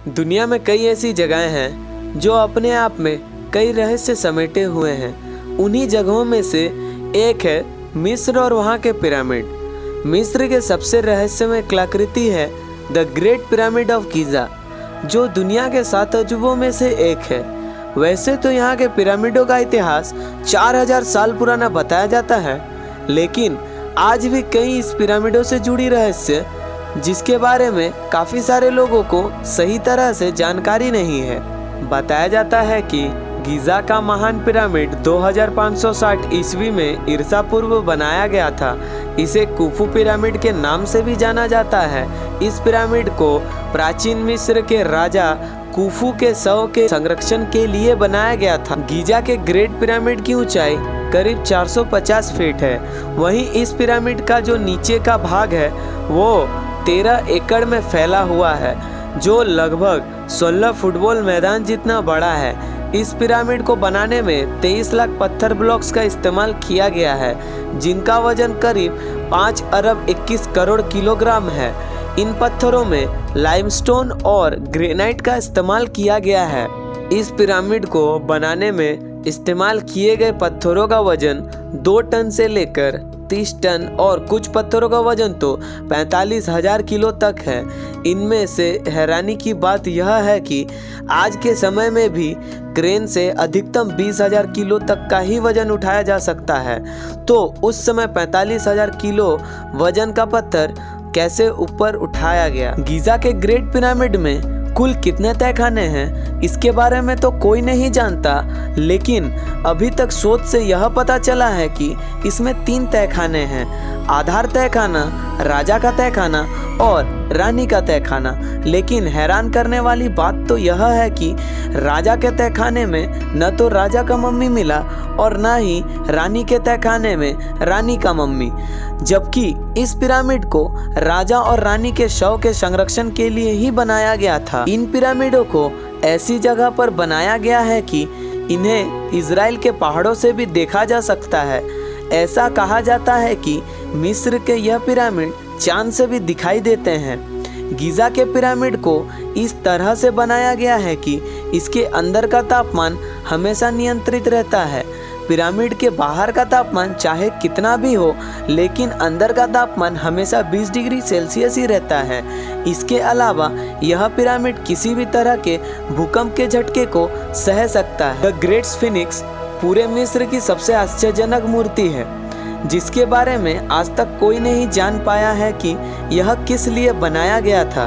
दुनिया में कई ऐसी जगहें हैं जो अपने आप में कई रहस्य समेटे हुए हैं। उन्हीं जगहों में से एक है मिस्र और वहाँ के पिरामिड। मिस्र के सबसे रहस्यमय कलाकृति है the great pyramid of Giza, जो दुनिया के 7 अजूबों में से एक है। वैसे तो यहाँ के पिरामिडों का इतिहास 4000 साल पुराना बताया जाता है, लेकिन आज भी कई इस पिरामिडों से जुड़ी रहस्य जिसके बारे में काफ़ी सारे लोगों को सही तरह से जानकारी नहीं है। बताया जाता है कि गीज़ा का महान पिरामिड 2560 ईस्वी में ईसा पूर्व बनाया गया था। इसे कुफू पिरामिड के नाम से भी जाना जाता है। इस पिरामिड को प्राचीन मिस्र के राजा कुफू के शव के संरक्षण के लिए बनाया गया था। गीज़ा के ग्रेट पिरामिड की ऊंचाई करीब 450 फीट है। वहीं इस पिरामिड का जो नीचे का भाग है वो 13 एकड़ में फैला हुआ है, जो लगभग 16 फुटबॉल मैदान जितना बड़ा है। इस पिरामिड को बनाने में 23 लाख पत्थर ब्लॉक्स का इस्तेमाल किया गया है, जिनका वजन करीब 5 अरब 21 करोड़ किलोग्राम है। इन पत्थरों में लाइमस्टोन और ग्रेनाइट का इस्तेमाल किया गया है। इस पिरामिड को बनाने में इस्तेमाल किए गए पत्थरों का वजन 2 टन से लेकर 30 टन और कुछ पत्थरों का वजन तो 45,000 किलो तक है। इनमें से हैरानी की बात यह है कि आज के समय में भी क्रेन से अधिकतम 20,000 किलो तक का ही वजन उठाया जा सकता है। तो उस समय 45,000 किलो वजन का पत्थर कैसे ऊपर उठाया गया? गीज़ा के ग्रेट पिरामिड में कुल कितने तहखाने हैं इसके बारे में तो कोई नहीं जानता, लेकिन अभी तक शोध से यह पता चला है कि इसमें 3 तहखाने हैं। आधार तहखाना, राजा का तहखाना और रानी का तहखाना। लेकिन हैरान करने वाली बात तो यह है कि राजा के तहखाने में न तो राजा का मम्मी मिला और न ही रानी के तहखाने में रानी का मम्मी, जबकि इस पिरामिड को राजा और रानी के शव के संरक्षण के लिए ही बनाया गया था। इन पिरामिडों को ऐसी जगह पर बनाया गया है कि इन्हें इजराइल के पहाड़ों से भी देखा जा सकता है। ऐसा कहा जाता है कि मिस्र के यह पिरामिड चांद से भी दिखाई देते हैं। गीज़ा के पिरामिड को इस तरह से बनाया गया है कि इसके अंदर का तापमान हमेशा नियंत्रित रहता है। पिरामिड के बाहर का तापमान चाहे कितना भी हो, लेकिन अंदर का तापमान हमेशा 20 डिग्री सेल्सियस ही रहता है। इसके अलावा यह पिरामिड किसी भी तरह के भूकंप के झटके को सह सकता है। द ग्रेट स्फिनिक्स पूरे मिस्र की सबसे आश्चर्यजनक मूर्ति है, जिसके बारे में आज तक कोई नहीं जान पाया है कि यह किस लिए बनाया गया था।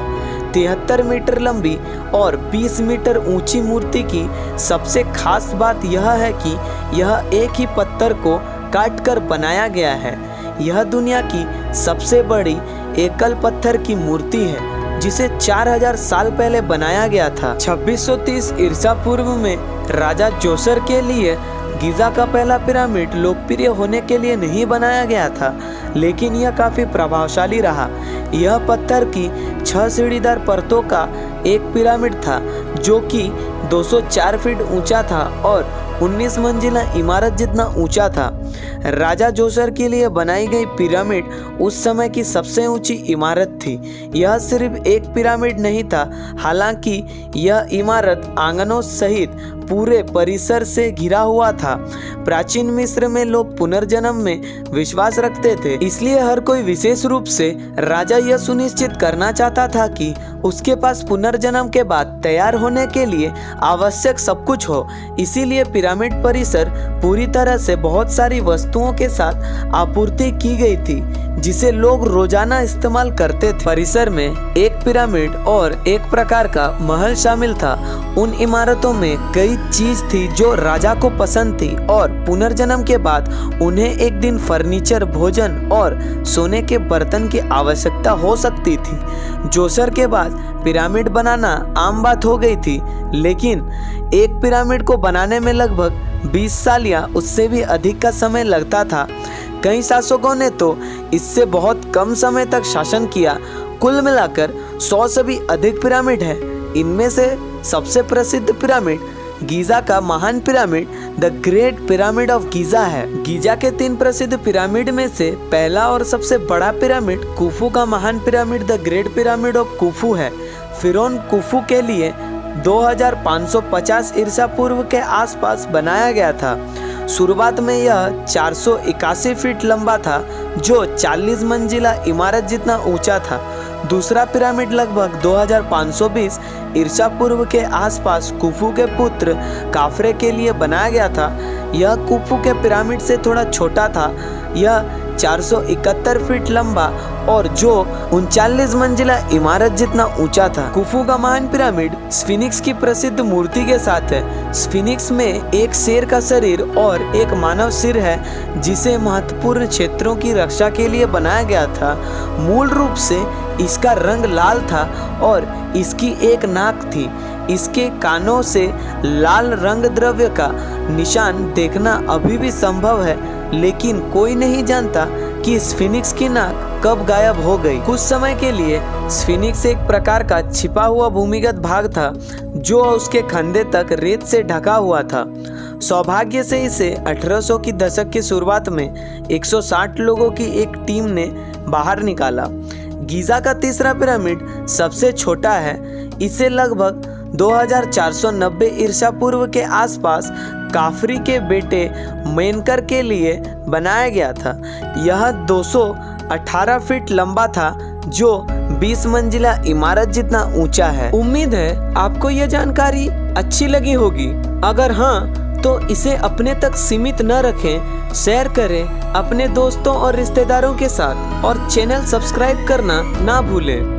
73 मीटर लंबी और 20 मीटर ऊंची मूर्ति की सबसे खास बात यह है कि यह एक ही पत्थर को काटकर बनाया गया है। यह दुनिया की सबसे बड़ी एकल पत्थर की मूर्ति है, जिसे 4000 साल पहले बनाया गया था। 2630 ईसा पूर्व में राजा जोसर के लिए गीज़ा का पहला पिरामिड लोकप्रिय होने के लिए नहीं बनाया गया था, लेकिन यह काफ़ी प्रभावशाली रहा। यह पत्थर की 6 सीढ़ीदार परतों का एक पिरामिड था, जो कि 204 फीट ऊंचा था और 19 मंजिला इमारत जितना ऊंचा था। राजा जोसर के लिए बनाई गई पिरामिड उस समय की सबसे ऊंची इमारत थी। यह सिर्फ एक पिरामिड नहीं था, हालांकि यह इमारत आंगनों सहित पूरे परिसर से घिरा हुआ था। प्राचीन मिस्र में लोग पुनर्जन्म में विश्वास रखते थे, इसलिए हर कोई विशेष रूप से राजा यह सुनिश्चित करना चाहता था कि उसके पास पुनर्जन्म के बाद तैयार होने के लिए आवश्यक सब कुछ हो। इसीलिए पिरामिड परिसर पूरी तरह से बहुत सारी वस्तुओं के साथ आपूर्ति की गई थी, जिसे लोग रोजाना इस्तेमाल करते थे। परिसर में एक पिरामिड और एक प्रकार का महल शामिल था। उन इमारतों में कई चीज थी जो राजा को पसंद थी और पुनर्जन्म के बाद उन्हें एक दिन फर्नीचर, भोजन और सोने के बर्तन की आवश्यकता हो सकती थी। जोसर के बाद पिरामिड बनाना आम बात हो गई थी, लेकिन एक पिरामिड को बनाने में लगभग 20 साल या उससे भी अधिक का समय लगता था। कई शासकों ने तो इससे बहुत कम समय तक शासन किया। कुल मिलाकर 100 से भी अधिक पिरामिड है। इनमें से सबसे प्रसिद्ध पिरामिड गीज़ा का महान pyramid the great pyramid of Giza है। गीज़ा के 3 प्रसिद्ध पिरामिड में से पहला और सबसे बड़ा पिरामिड कुफू का महान pyramid the great pyramid of कुफू है। फिरौन कुफू के लिए 2550 ईसा पूर्व के आसपास बनाया गया था। शुरुआत में यह 481 फीट लंबा था, जो 40 मंजिला इमारत जितना ऊंचा था। दूसरा पिरामिड लगभग 2520 ईसा पूर्व के आसपास कुफू के पुत्र काफरे के लिए बनाया गया था। यह कुफू के पिरामिड से थोड़ा छोटा था। यह 471 फीट लंबा और जो 39 मंजिला इमारत जितना ऊंचा था। कुफू का महान पिरामिड स्फिनिक्स की प्रसिद्ध मूर्ति के साथ है। स्फिनिक्स में एक शेर का शरीर और एक मानव सिर है, जिसे महत्वपूर्ण क्षेत्रों की रक्षा के लिए बनाया गया था। मूल रूप से इसका रंग लाल था और इसकी एक नाक थी। इसके कानों से लाल रंग द्रव्य का निशान देखना अभी भी संभव है, लेकिन कोई नहीं जानता कि स्फिनिक्स की नाक कब गायब हो गई। कुछ समय के लिए स्फिनिक्स एक प्रकार का छिपा हुआ भूमिगत भाग था, जो उसके कंधे तक रेत से ढका हुआ था। सौभाग्य से इसे 1800 की दशक की शुरुआत में 160 लोगों की एक टीम ने बाहर निकाला। गीज़ा का तीसरा पिरामिड सबसे छोटा है। इसे लगभग 2490 ईसा पूर्व के आसपास काफरी के बेटे मेनकर के लिए बनाया गया था। यह 218 फीट लंबा था, जो 20 मंजिला इमारत जितना ऊंचा है। उम्मीद है आपको यह जानकारी अच्छी लगी होगी। अगर हाँ, तो इसे अपने तक सीमित न रखें, शेयर करें अपने दोस्तों और रिश्तेदारों के साथ और चैनल सब्सक्राइब करना ना भूलें।